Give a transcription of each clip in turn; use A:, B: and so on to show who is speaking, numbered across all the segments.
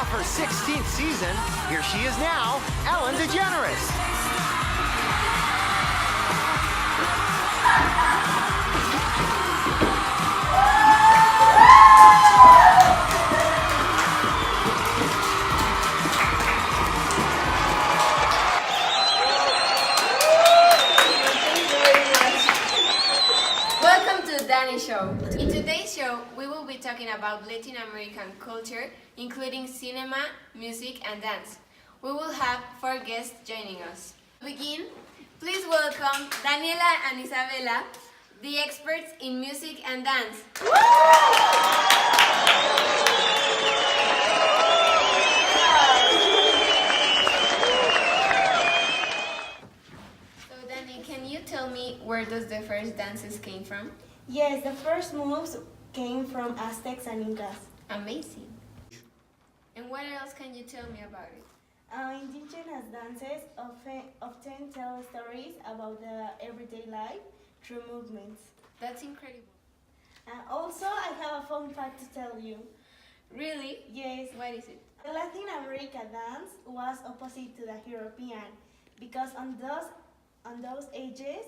A: off her 16th season, here she is now, Ellen DeGeneres.
B: Show. In today's show, we will be talking about Latin American culture, including cinema, music, and dance. We will have 4 guests joining us. To begin, please welcome Daniela and Isabella, the experts in music and dance. So Dani, can you tell me where does the first dances came from?
C: Yes, the first moves came from Aztecs and Incas.
B: Amazing. And what else can you tell me about it?
C: Indigenous dances often tell stories about the everyday life through movements.
B: That's incredible.
C: Also, I have a fun fact to tell you.
B: Really?
C: Yes.
B: What is it?
C: The Latin America dance was opposite to the European because on those ages,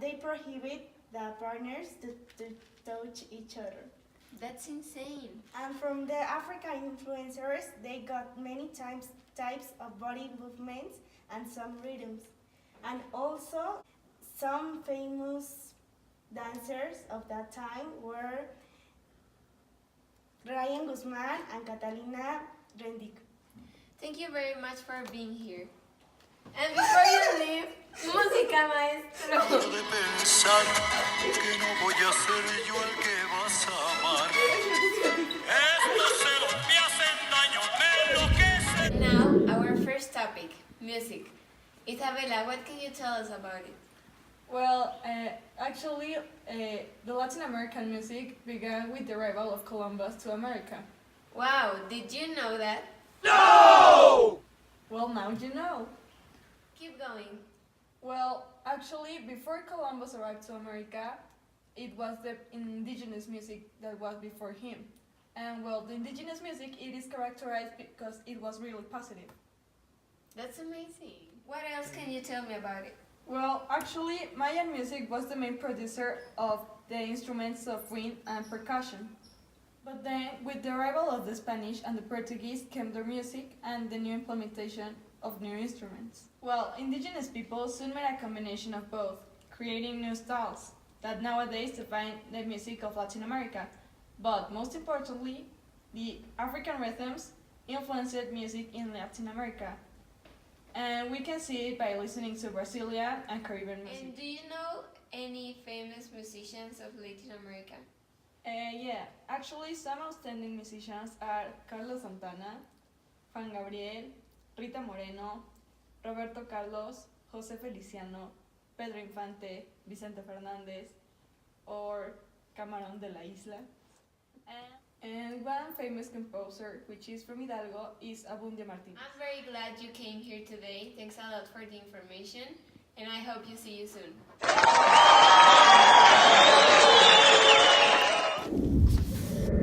C: they prohibit the partners to touch each other.
B: That's insane.
C: And from the African influencers, they got many types of body movements and some rhythms. And also, some famous dancers of that time were Ryan Guzman and Catalina Rendic.
B: Thank you very much for being here. And before you leave, música, maestro.
D: De pensar que no voy a ser yo el que vas a amar. Estos celos me hacen daño, me enloquecen.
B: Now, our first topic, music. Isabella, what can you tell us about it?
E: Well, actually, the Latin American music began with the arrival of Columbus to America.
B: Wow, did you know that?
D: No!
E: Well, now you know.
B: Keep going.
E: Well, actually, before Columbus arrived to America, it was the indigenous music that was before him. And well, the indigenous music, it is characterized because it was really positive.
B: That's amazing. What else can you tell me about it?
E: Well, actually, Mayan music was the main producer of the instruments of wind and percussion. But then, with the arrival of the Spanish and the Portuguese came their music and the new implementation of new instruments. Well, indigenous people soon made a combination of both, creating new styles that nowadays define the music of Latin America. But most importantly, the African rhythms influenced music in Latin America. And we can see it by listening to Brazilian and Caribbean music.
B: And do you know any famous musicians of Latin America?
E: Yeah, actually some outstanding musicians are Carlos Santana, Juan Gabriel, Rita Moreno, Roberto Carlos, José Feliciano, Pedro Infante, Vicente Fernández, or Camarón de la Isla. And one famous composer, which is from Hidalgo, is Abundia Martínez.
B: I'm very glad you came here today. Thanks a lot for the information, and I hope you see you soon.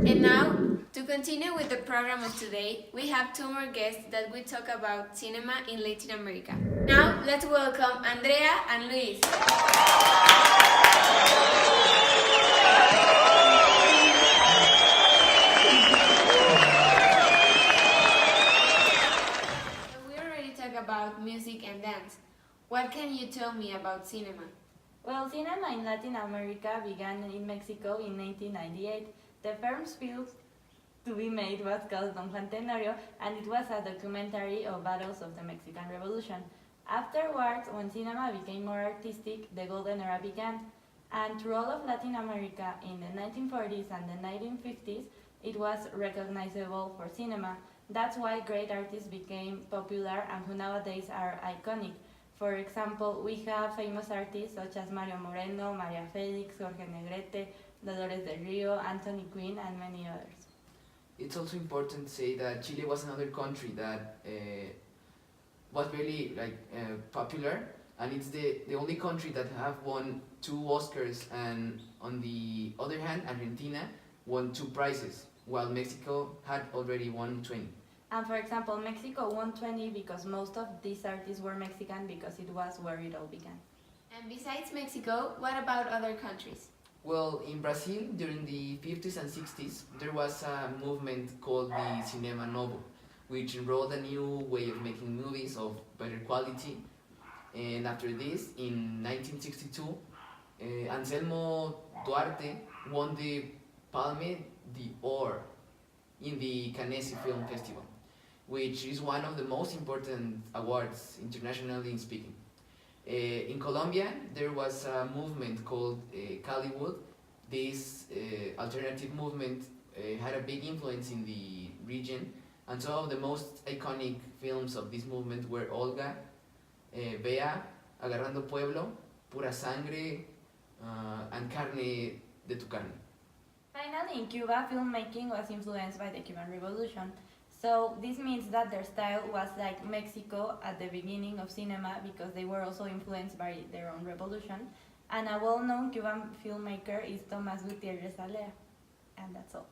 B: And now, to continue with the program of today, we have 2 more guests that will talk about cinema in Latin America. Now, let's welcome Andrea and Luis. We already talked about music and dance. What can you tell me about cinema?
F: Well, cinema in Latin America began in Mexico in 1998. The first film to be made was called Don Juan Tenorio, and it was a documentary of battles of the Mexican Revolution. Afterwards, when cinema became more artistic, the golden era began. And through all of Latin America in the 1940s and the 1950s, it was recognizable for cinema. That's why great artists became popular and who nowadays are iconic. For example, we have famous artists such as Mario Moreno, Maria Felix, Jorge Negrete, Dolores del Rio, Anthony Quinn, and many others.
G: It's also important to say that Chile was another country that was really popular, and it's the only country that have won 2 Oscars, and on the other hand, Argentina won 2 prizes. while Mexico had already won 20.
F: And for example, Mexico won 20 because most of these artists were Mexican because it was where it all began.
B: And besides Mexico, what about other countries?
G: Well, in Brazil, during the 50s and 60s, there was a movement called the Cinema Novo, which enrolled a new way of making movies of better quality. And after this, in 1962, Anselmo Duarte won the Palme d'Or in the Cannes Film Festival, which is one of the most important awards internationally speaking. In Colombia, there was a movement called Caliwood. This alternative movement had a big influence in the region, and some of the most iconic films of this movement were Olga, Bea, Agarrando Pueblo, Pura Sangre, and Carne de tu Carne.
F: Finally, in Cuba, filmmaking was influenced by the Cuban Revolution. So this means that their style was like Mexico at the beginning of cinema because they were also influenced by their own revolution. And a well-known Cuban filmmaker is Tomás Gutiérrez Alea. And that's all.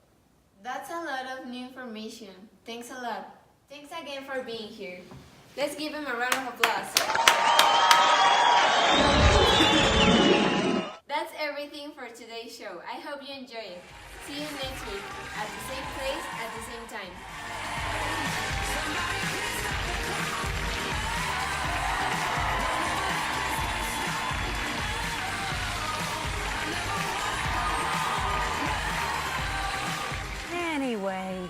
B: That's a lot of new information. Thanks a lot. Thanks again for being here. Let's give him a round of applause. That's everything for today's show. I hope you enjoy it. See you next week at the same place at the same time.
H: Anyway.